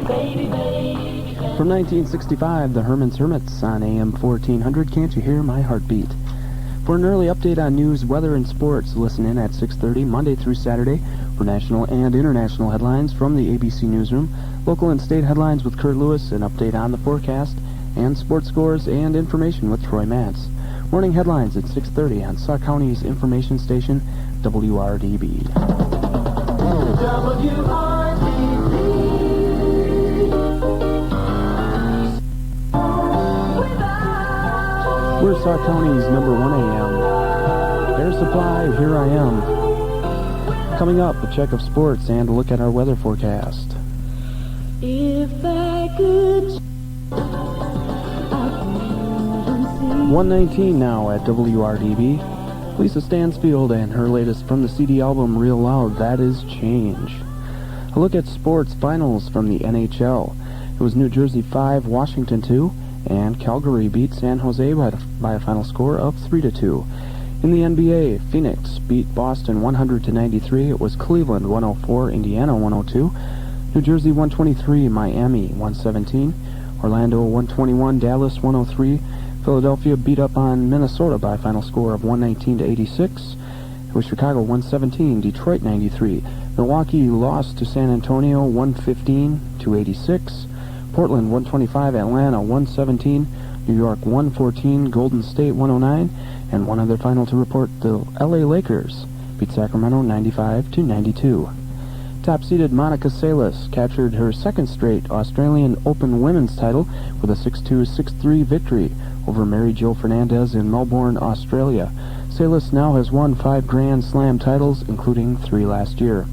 From 1965, the Herman's Hermits on AM 1400, Can't You Hear My Heartbeat? For an early update on news, weather, and sports, listen in at 6:30 Monday through Saturday for national and international headlines from the ABC Newsroom, local and state headlines with Kurt Lewis, an update on the forecast, and sports scores and information with Troy Matz. Morning headlines at 6:30 on Sauk County's information station, WRDB. We're Sauk County's number 1 AM. Air Supply, Here I Am. Coming up, a check of sports and a look at our weather forecast. If I could 119 now at WRDB. Lisa Stansfield and her latest from the CD album Real Loud, That Is Change. A look at sports finals from the NHL. It was New Jersey 5, Washington 2, and Calgary beat San Jose by a final score of 3-2. In the NBA, Phoenix beat Boston 100-93. It was Cleveland 104, Indiana 102. New Jersey 123, Miami 117. Orlando 121, Dallas 103. Philadelphia beat up on Minnesota by a final score of 119-86. It was Chicago 117, Detroit 93. Milwaukee lost to San Antonio 115-86. Portland 125, Atlanta 117, New York 114, Golden State 109, and one other final to report: the LA Lakers beat Sacramento 95-92. Top-seeded Monica Seles captured her second straight Australian Open women's title with a 6-2, 6-3 victory over Mary Jo Fernandez in Melbourne, Australia. Seles now has won 5 Grand Slam titles, including 3 last year.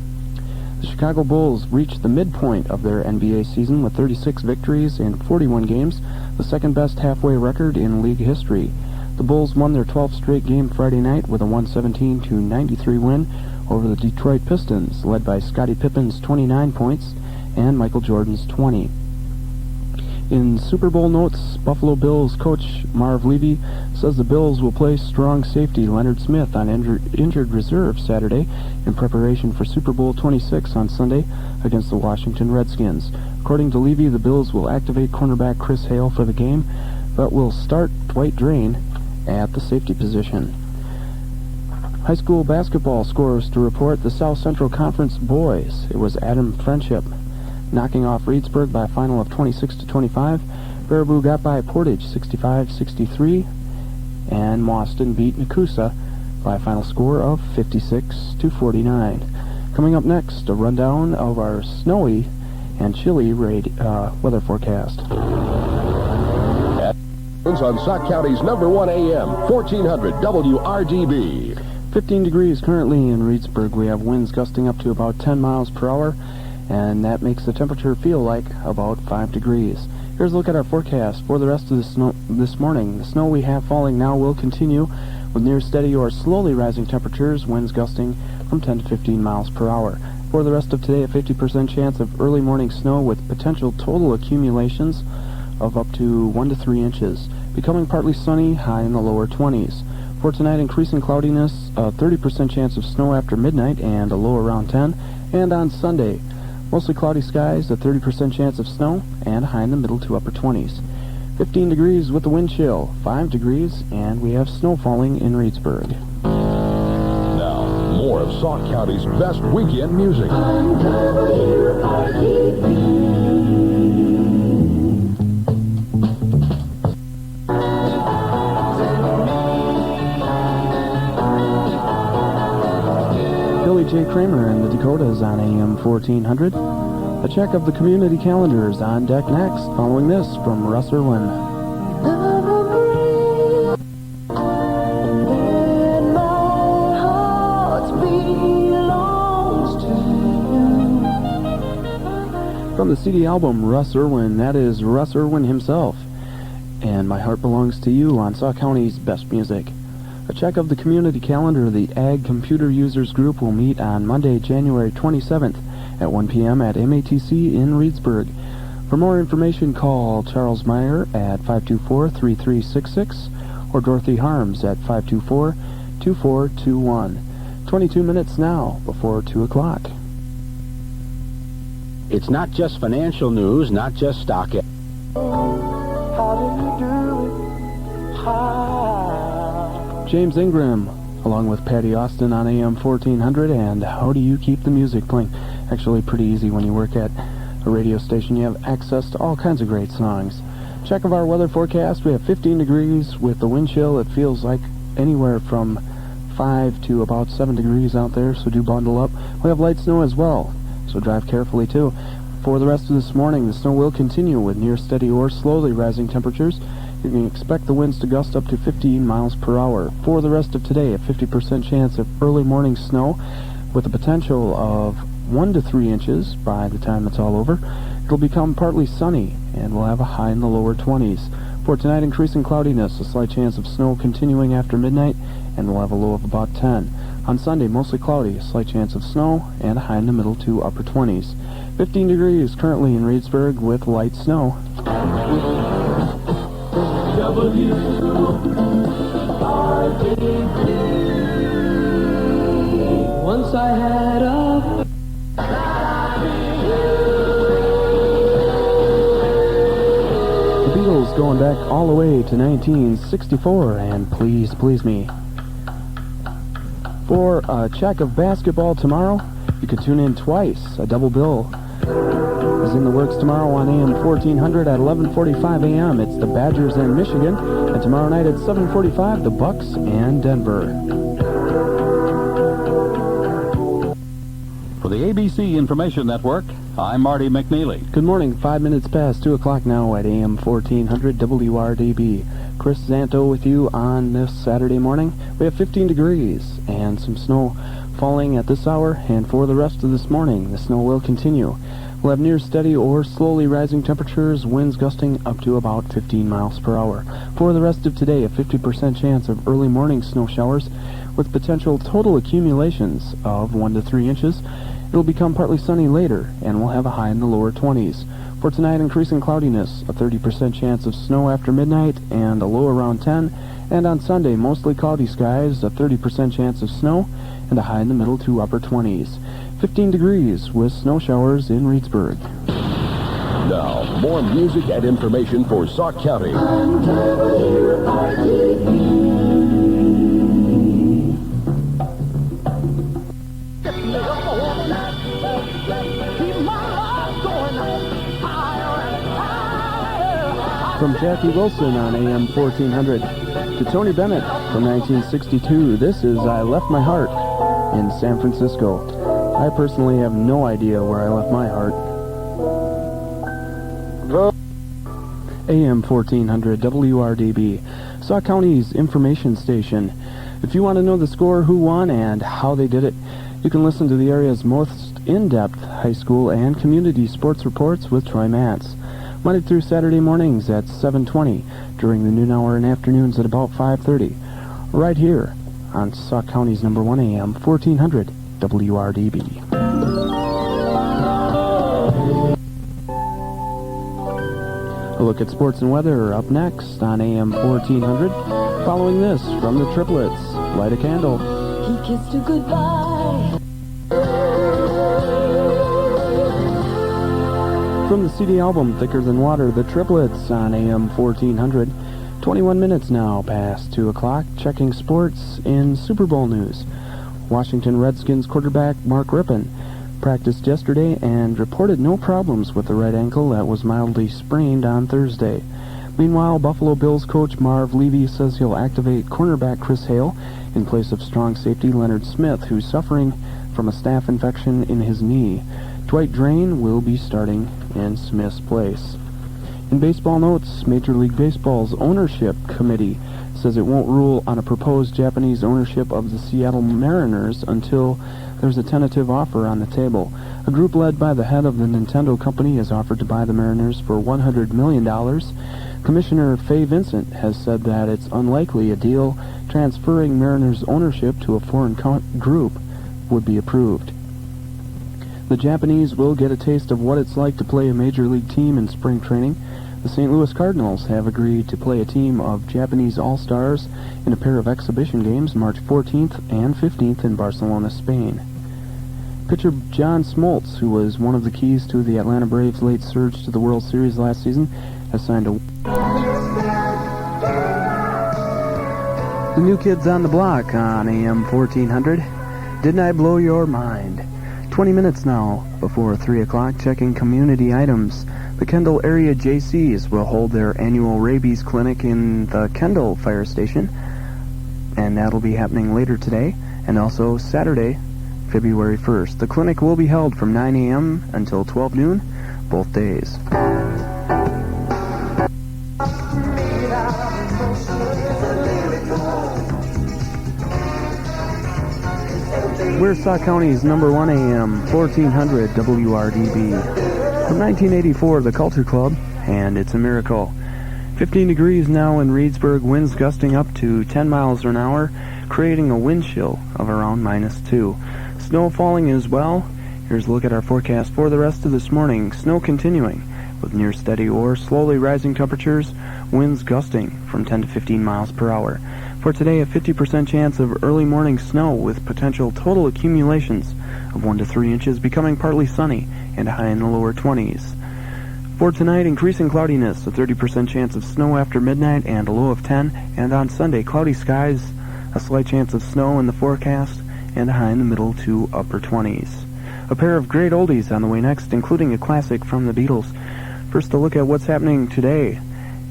The Chicago Bulls reached the midpoint of their NBA season with 36 victories in 41 games, the second-best halfway record in league history. The Bulls won their 12th straight game Friday night with a 117-93 win over the Detroit Pistons, led by Scottie Pippen's 29 points and Michael Jordan's 20. In Super Bowl notes, Buffalo Bills coach Marv Levy says the Bills will play strong safety Leonard Smith on injured reserve Saturday in preparation for Super Bowl 26 on Sunday against the Washington Redskins. According to Levy, the Bills will activate cornerback Chris Hale for the game, but will start Dwight Drain at the safety position. High school basketball scores to report: the South Central Conference boys. It was Adam Friendship knocking off Reedsburg by a final of 26-25. Baraboo got by Portage 65-63, and Mauston beat Nakusa by a final score of 56-49. Coming up next, a rundown of our snowy and chilly weather forecast. On Sauk County's number 1 AM, 1400 WRDB. 15 degrees currently in Reedsburg. We have winds gusting up to about 10 miles per hour, and that makes the temperature feel like about 5 degrees. Here's a look at our forecast for the rest of the snow this morning. The snow we have falling now will continue with near steady or slowly rising temperatures, winds gusting from 10 to 15 miles per hour. For the rest of today, a 50% chance of early morning snow with potential total accumulations of up to 1 to 3 inches. Becoming partly sunny, high in the lower 20s. For tonight, increasing cloudiness, a 30% chance of snow after midnight and a low around 10. And on Sunday, mostly cloudy skies, a 30% chance of snow, and high in the middle to upper 20s. 15 degrees with the wind chill, 5 degrees, and we have snow falling in Reedsburg. Now, more of Sauk County's best weekend music. Billy J. Kramer and the Dakotas on AM 1400. A check of the community calendars on deck next, following this from Russ Irwin. From the CD album Russ Irwin, that is Russ Irwin himself. And My Heart Belongs to You on Sauk County's best music. A check of the community calendar: the Ag Computer Users Group will meet on Monday, January 27th at 1 p.m. at MATC in Reedsburg. For more information, call Charles Meyer at 524-3366 or Dorothy Harms at 524-2421. 22 minutes now before 2 o'clock. It's not just financial news, not just stock. How did you do it? How? James Ingram, along with Patty Austin on AM 1400, and How Do You Keep the Music Playing? Actually pretty easy when you work at a radio station. You have access to all kinds of great songs. Check of our weather forecast. We have 15 degrees with the wind chill. It feels like anywhere from 5 to about 7 degrees out there, so do bundle up. We have light snow as well, so drive carefully too. For the rest of this morning, the snow will continue with near steady or slowly rising temperatures. You can expect the winds to gust up to 15 miles per hour. For the rest of today, a 50% chance of early morning snow with a potential of 1 to 3 inches by the time it's all over. It'll become partly sunny, and we'll have a high in the lower 20s. For tonight, increasing cloudiness, a slight chance of snow continuing after midnight, and we'll have a low of about 10. On Sunday, mostly cloudy, a slight chance of snow, and a high in the middle to upper 20s. 15 degrees currently in Reedsburg with light snow. WRDB. Once I had a Going back all the way to 1964, and Please Please Me. For a check of basketball tomorrow, you can tune in twice. A double bill is in the works tomorrow on AM 1400 at 11:45 a.m. It's the Badgers and Michigan, and tomorrow night at 7:45, the Bucks and Denver. For the ABC Information Network, I'm Marty McNeely. Good morning. 5 minutes past 2 o'clock now at AM 1400 WRDB. Chris Zanto with you on this Saturday morning. We have 15 degrees and some snow falling at this hour, and for the rest of this morning, the snow will continue. We'll have near steady or slowly rising temperatures, winds gusting up to about 15 miles per hour. For the rest of today, a 50% chance of early morning snow showers with potential total accumulations of 1 to 3 inches. It'll become partly sunny later, and we'll have a high in the lower 20s. For tonight, increasing cloudiness, a 30% chance of snow after midnight, and a low around 10. And on Sunday, mostly cloudy skies, a 30% chance of snow, and a high in the middle to upper 20s. 15 degrees with snow showers in Reedsburg. Now, more music and information for Sauk County. From Jackie Wilson on AM 1400 to Tony Bennett from 1962, this is I Left My Heart in San Francisco. I personally have no idea where I left my heart. AM 1400 WRDB, Sauk County's information station. If you want to know the score, who won, and how they did it, you can listen to the area's most in-depth high school and community sports reports with Troy Matz. Monday through Saturday mornings at 7:20, during the noon hour and afternoons at about 5:30, right here on Sauk County's number 1 AM 1400 WRDB. A look at sports and weather up next on AM 1400. Following this from the Triplets, Light a Candle. He kissed her goodbye. From the CD album Thicker Than Water, the Triplets on AM 1400. 21 minutes now past 2 o'clock. Checking sports in Super Bowl news. Washington Redskins quarterback Mark Rypien practiced yesterday and reported no problems with the right ankle that was mildly sprained on Thursday. Meanwhile, Buffalo Bills coach Marv Levy says he'll activate cornerback Chris Hale in place of strong safety Leonard Smith, who's suffering from a staph infection in his knee. Dwight Drain will be starting in Smith's place. In baseball notes, Major League Baseball's ownership committee says it won't rule on a proposed Japanese ownership of the Seattle Mariners until there's a tentative offer on the table. A group led by the head of the Nintendo company has offered to buy the Mariners for $100 million. Commissioner Fay Vincent has said that it's unlikely a deal transferring Mariners ownership to a foreign group would be approved. The Japanese will get a taste of what it's like to play a major league team in spring training. The St. Louis Cardinals have agreed to play a team of Japanese all-stars in a pair of exhibition games March 14th and 15th in Barcelona, Spain. Pitcher John Smoltz, who was one of the keys to the Atlanta Braves' late surge to the World Series last season, has signed a... The New Kids on the Block on AM 1400. Didn't I blow your mind? 20 minutes now before 3 o'clock, checking community items. The Kendall area JCs will hold their annual rabies clinic in the Kendall Fire Station, and that'll be happening later today, and also Saturday, February 1st. The clinic will be held from 9 a.m. until 12 noon, both days. We're Sauk County's number 1 AM 1400 WRDB. From 1984, the Culture Club, and it's a miracle. 15 degrees now in Reedsburg, winds gusting up to 10 miles an hour, creating a wind chill of around -2. Snow falling as well. Here's a look at our forecast for the rest of this morning. Snow continuing with near steady or slowly rising temperatures, winds gusting from 10 to 15 miles per hour. For today, a 50% chance of early morning snow with potential total accumulations of 1 to 3 inches, becoming partly sunny and a high in the lower 20s. For tonight, increasing cloudiness, a 30% chance of snow after midnight and a low of 10. And on Sunday, cloudy skies, a slight chance of snow in the forecast and a high in the middle to upper 20s. A pair of great oldies on the way next, including a classic from the Beatles. First, a look at what's happening today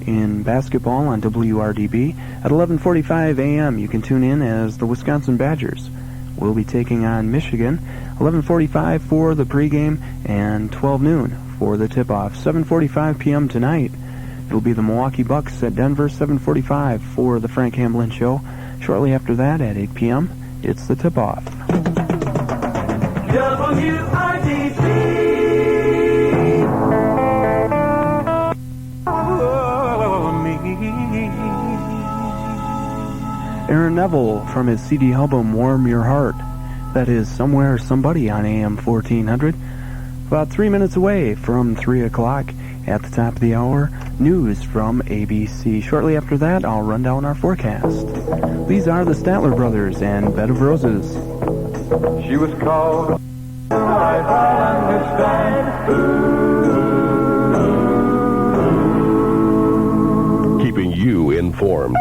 in basketball on WRDB. At 11:45 a.m., you can tune in as the Wisconsin Badgers will be taking on Michigan. 11:45 for the pregame and 12 noon for the tip-off. 7:45 p.m. tonight, it'll be the Milwaukee Bucks at Denver. 7:45 for the Frank Hamlin Show. Shortly after that, at 8 p.m., it's the tip-off. WRDB. Aaron Neville from his CD album Warm Your Heart. That is Somewhere Somebody on AM 1400. About 3 minutes away from 3 o'clock. At the top of the hour, news from ABC. Shortly after that, I'll run down our forecast. These are the Statler Brothers and Bed of Roses. She was called I understand. Keeping you informed.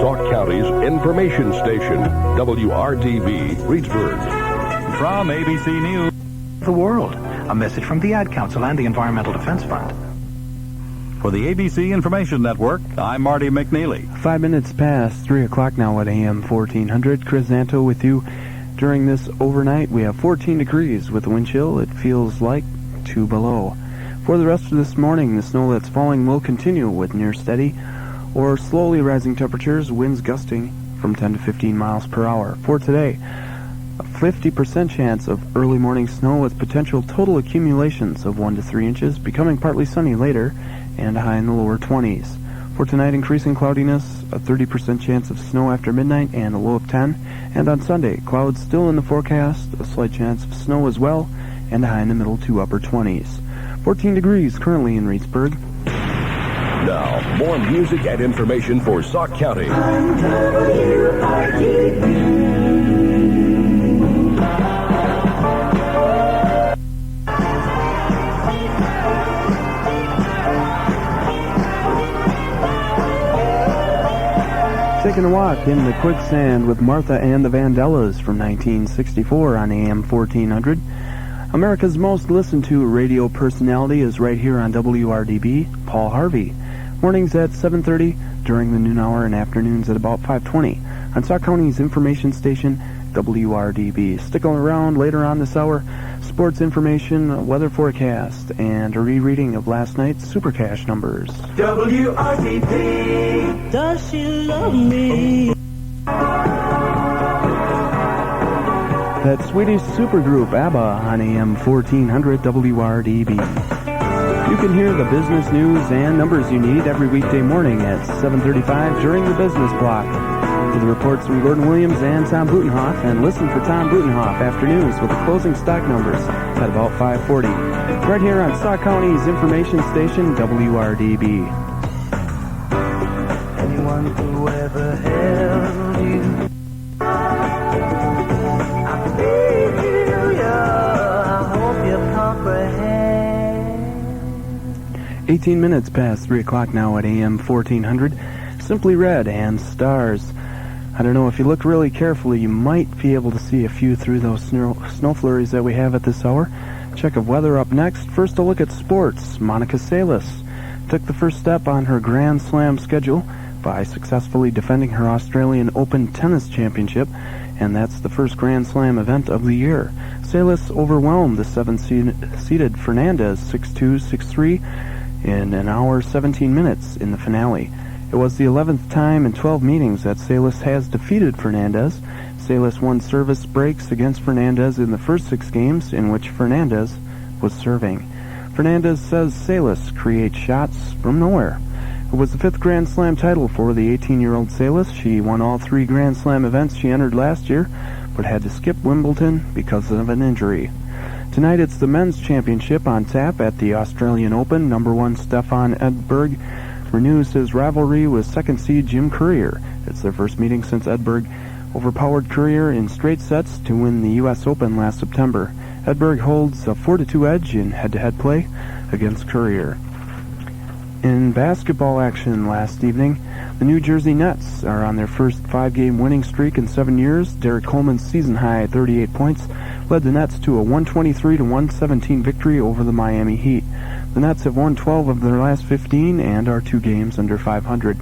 Sauk County's information station, WRDB, Reedsburg. From ABC News. The world. A message from the Ad Council and the Environmental Defense Fund. For the ABC Information Network, I'm Marty McNeely. 5 minutes past 3 o'clock now at AM 1400. Chris Zanto with you. During this overnight, we have 14 degrees with the wind chill. It feels like 2 below. For the rest of this morning, the snow that's falling will continue with near steady or slowly rising temperatures, winds gusting from 10 to 15 miles per hour. For today, a 50% chance of early morning snow with potential total accumulations of 1 to 3 inches, becoming partly sunny later, and a high in the lower 20s. For tonight, increasing cloudiness, a 30% chance of snow after midnight, and a low of 10. And on Sunday, clouds still in the forecast, a slight chance of snow as well, and a high in the middle to upper 20s. 14 degrees currently in Reedsburg. Now, more music and information for Sauk County. Taking a walk in the quicksand with Martha and the Vandellas from 1964 on AM 1400. America's most listened to radio personality is right here on WRDB, Paul Harvey. Mornings at 7:30, during the noon hour, and afternoons at about 5:20 on Sauk County's information station, WRDB. Stick around later on this hour, sports information, a weather forecast, and a rereading of last night's Super Cash numbers. WRDB. Does she love me? That Swedish supergroup ABBA on AM 1400 WRDB. You can hear the business news and numbers you need every weekday morning at 7:35 during the business block. For the reports from Gordon Williams and Tom Butenhoff, and listen for Tom Butenhoff afternoons with the closing stock numbers at about 5:40. Right here on Sauk County's information station, WRDB. Anyone who ever held you, I feel 18 minutes past 3 o'clock now at AM 1400. Simply Red and Stars. I don't know, if you look really carefully, you might be able to see a few through those snow flurries that we have at this hour. Check of weather up next. First, a look at sports. Monica Seles took the first step on her Grand Slam schedule by successfully defending her Australian Open Tennis Championship, and that's the first Grand Slam event of the year. Seles overwhelmed the 7-seeded Fernandez 6-2, 6-3 in an hour 17 minutes in the finale. It was the 11th time in 12 meetings that Seles has defeated Fernandez. Seles won service breaks against Fernandez in the first 6 games in which Fernandez was serving. Fernandez says Seles creates shots from nowhere. It was the 5th Grand Slam title for the 18-year-old Seles. She won all 3 Grand Slam events she entered last year, but had to skip Wimbledon because of an injury. Tonight it's the men's championship on tap at the Australian Open. Number 1 Stefan Edberg renews his rivalry with second seed Jim Courier. It's their first meeting since Edberg overpowered Courier in straight sets to win the U.S. Open last September. Edberg holds a 4-2 edge in head-to-head play against Courier. In basketball action last evening, the New Jersey Nets are on their first 5-game winning streak in 7 years. Derek Coleman's season-high 38 points led the Nets to a 123-117 victory over the Miami Heat. The Nets have won 12 of their last 15 and are 2 games under 500.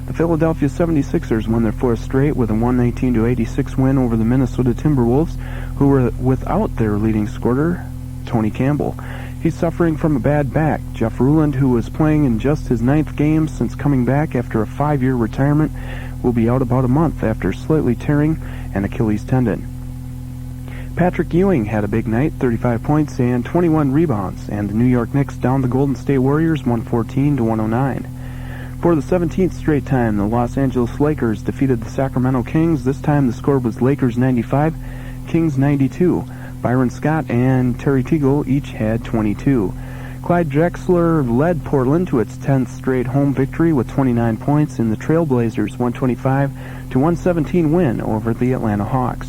The Philadelphia 76ers won their 4th straight with a 119-86 win over the Minnesota Timberwolves, who were without their leading scorer, Tony Campbell. He's suffering from a bad back. Jeff Ruland, who was playing in just his 9th game since coming back after a 5-year retirement, will be out about a month after slightly tearing an Achilles tendon. Patrick Ewing had a big night, 35 points and 21 rebounds, and the New York Knicks downed the Golden State Warriors 114-109. For the 17th straight time, the Los Angeles Lakers defeated the Sacramento Kings. This time the score was Lakers 95, Kings 92. Byron Scott and Terry Teagle each had 22. Clyde Drexler led Portland to its 10th straight home victory with 29 points in the Trailblazers' 125-117 win over the Atlanta Hawks.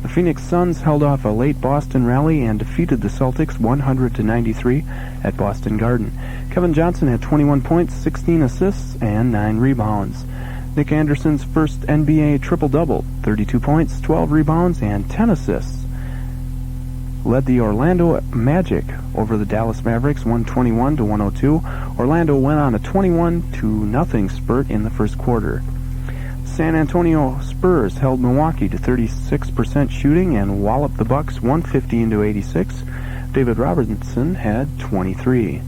The Phoenix Suns held off a late Boston rally and defeated the Celtics 100-93 at Boston Garden. Kevin Johnson had 21 points, 16 assists, and 9 rebounds. Nick Anderson's first NBA triple-double, 32 points, 12 rebounds, and 10 assists, led the Orlando Magic over the Dallas Mavericks 121-102. Orlando went on a 21-0 spurt in the first quarter. San Antonio Spurs held Milwaukee to 36% shooting and walloped the Bucks 115-86. David Robertson had 23.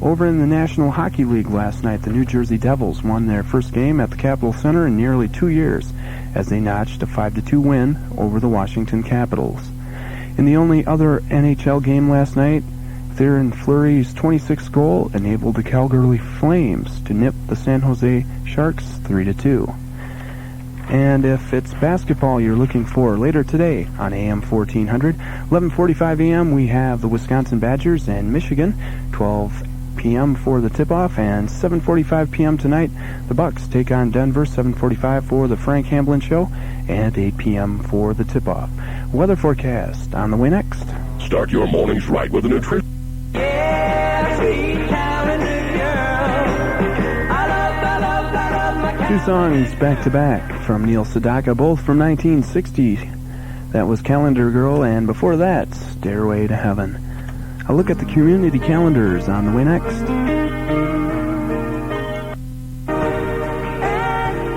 Over in the National Hockey League last night, the New Jersey Devils won their first game at the Capitol Center in nearly 2 years as they notched a 5-2 win over the Washington Capitals. In the only other NHL game last night, Theoren Fleury's 26th goal enabled the Calgary Flames to nip the San Jose Sharks 3-2. And if it's basketball you're looking for later today on AM 1400, 11:45 a.m. we have the Wisconsin Badgers and Michigan, 12 p.m. for the tip-off, and 7:45 p.m. tonight, the Bucks take on Denver, 7:45 for the Frank Hamblin Show, and 8 p.m. for the tip-off. Weather forecast on the way next. Start your mornings right with a nutrition. Two songs back-to-back from Neil Sedaka, both from 1960. That was Calendar Girl, and before that, Stairway to Heaven. A look at the community calendars on the way next.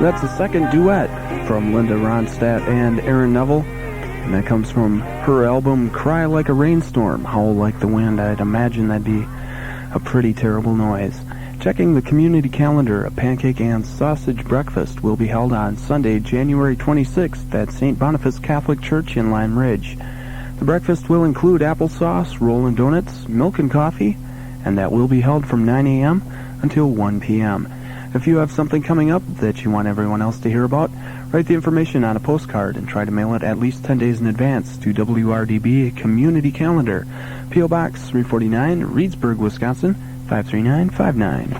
That's the second duet from Linda Ronstadt and Aaron Neville, and that comes from her album Cry Like a Rainstorm, Howl Like the Wind. I'd imagine that'd be a pretty terrible noise. Checking the community calendar, a pancake and sausage breakfast will be held on Sunday, January 26th at St. Boniface Catholic Church in Lime Ridge. The breakfast will include applesauce, roll and donuts, milk and coffee, and that will be held from 9 a.m. until 1 p.m. If you have something coming up that you want everyone else to hear about, write the information on a postcard and try to mail it at least 10 days in advance to WRDB Community Calendar, P.O. Box 349, Reedsburg, Wisconsin, 53959.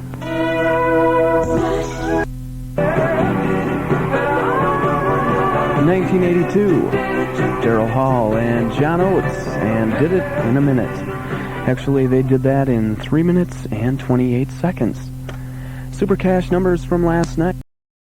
In 1982, Daryl Hall and John Oates, and Did It in a Minute. Actually, they did that in 3 minutes and 28 seconds. Super Cash numbers from last night.